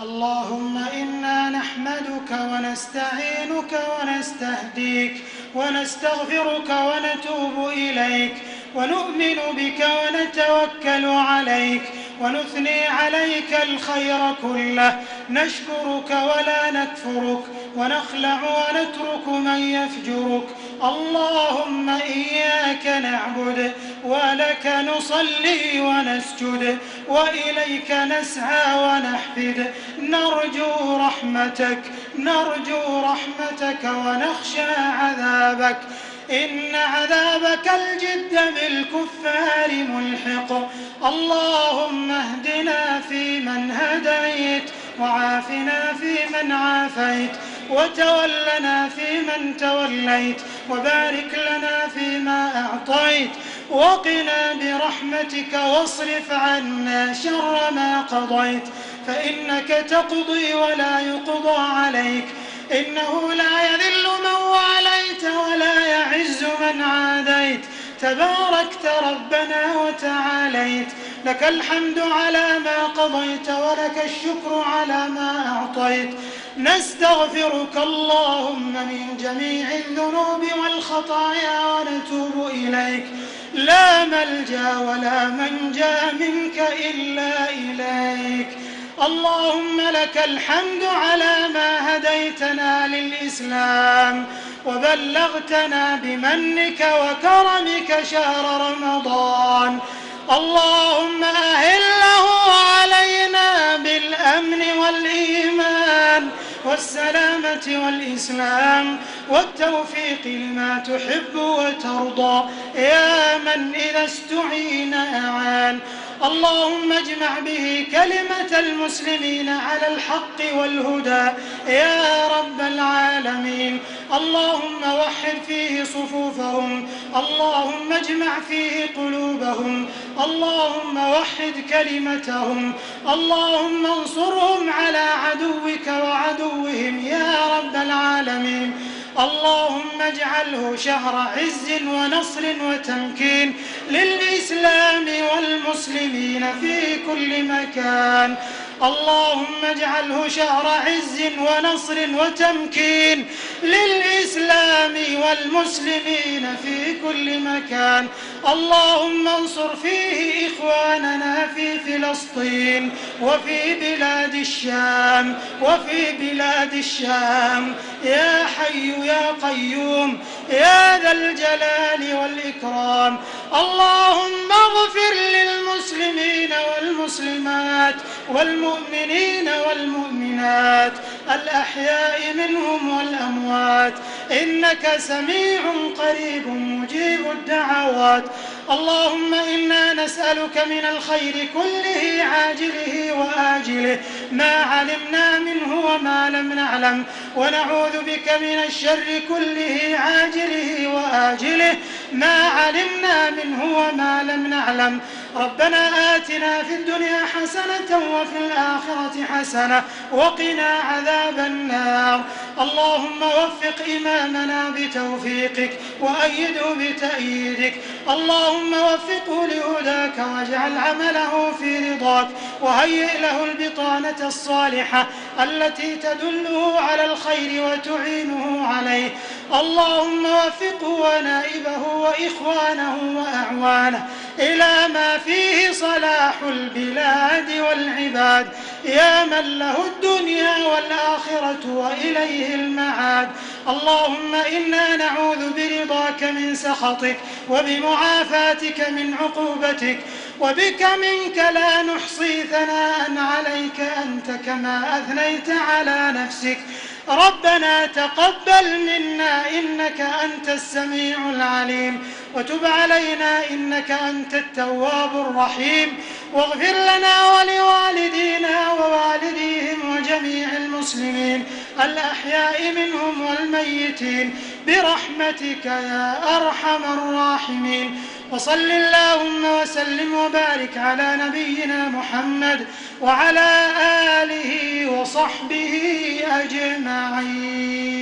اللهم إنا نحمدك ونستعينك ونستهديك ونستغفرك ونتوب إليك ونؤمن بك ونتوكل عليك ونثني عليك الخير كله، نشكرك ولا نكفرك ونخلع ونترك من يفجرك. اللهم إياك نعبد ولك نصلي ونسجد وإليك نسعى ونحفد، نرجو رحمتك ونخشى عذابك، إن عذابك الجد بالكفار ملحق. اللهم اهدنا فيمن هديت وعافنا فيمن عافيت وتولنا فيمن توليت وبارك لنا فيما أعطيت وقنا برحمتك واصرف عنا شر ما قضيت، فإنك تقضي ولا يقضى عليك، إنه لا يذل من واليت ولا يعز من عاديت، تباركت ربنا وتعاليت، لك الحمد على ما قضيت ولك الشكر على ما أعطيت. نستغفرك اللهم من جميع الذنوب والخطايا ونتوب إليك، لا ملجأ ولا منجا منك إلا إليك. اللهم لك الحمد على ما هديتنا للإسلام وبلغتنا بمنك وكرمك شهر رمضان. اللهم أهله علينا بالأمن والإيمان والسلامة والإسلام والتوفيق لما تحب وترضى، يا من إذا استعين أعان. اللهم اجمع به كلمة المسلمين على الحق والهدى يا رب العالمين. اللهم وحد فيه صفوفهم، اللهم اجمع فيه قلوبهم، اللهم وحد كلمتهم، اللهم انصرهم على عدوك وعدوهم يا رب العالمين. اللهم اجعله شهر عز ونصر وتمكين للإسلام والمسلمين في كل مكان. اللهم اجعله شهر عز ونصر وتمكين للإسلام والمسلمين في كل مكان. اللهم انصر فيه إخواننا في فلسطين وفي بلاد الشام يا حي يا قيوم يا ذا الجلال والإكرام. اللهم اغفر للمسلمين والمسلمات والمؤمنين والمؤمنات الأحياء منهم والأموات، إنك سميع قريب مجيب الدعوات. اللهم إنا نسألك من الخير كله عاجله وآجله ما علمنا منه وما لم نعلم، ونعوذ بك من الشر كله عاجله وآجله ما علمنا منه وما لم نعلم. ربنا آتنا في الدنيا حسنة وفي الآخرة حسنة وقنا عذاب النار. اللهم وفق إمامنا بتوفيقك وأيده بتأييدك، اللهم وفقه لهداك واجعل عمله في رضاك، وهيئ له البطانة الصالحة التي تدله على الخير وتعينه عليه. اللهم وفقه ونائبه وإخوانه وأعوانه إلى ما فيه صلاح البلاد والعباد، يا من له الدنيا والآخرة وإليه المعاد. اللهم إنا نعوذ برضاك من سخطك وبمعافاتك من عقوبتك، وبك منك لا نحصي ثناء عليك أنت كما أثنيت على نفسك. ربنا تقبل منا إنك أنت السميع العليم، وتب علينا إنك أنت التواب الرحيم، واغفر لنا ولوالدينا ووالديهم وجميع المسلمين الأحياء منهم والميتين برحمتك يا أرحم الراحمين. وصل اللهم وسلم وبارك على نبينا محمد وعلى آله وصحبه أجمعين.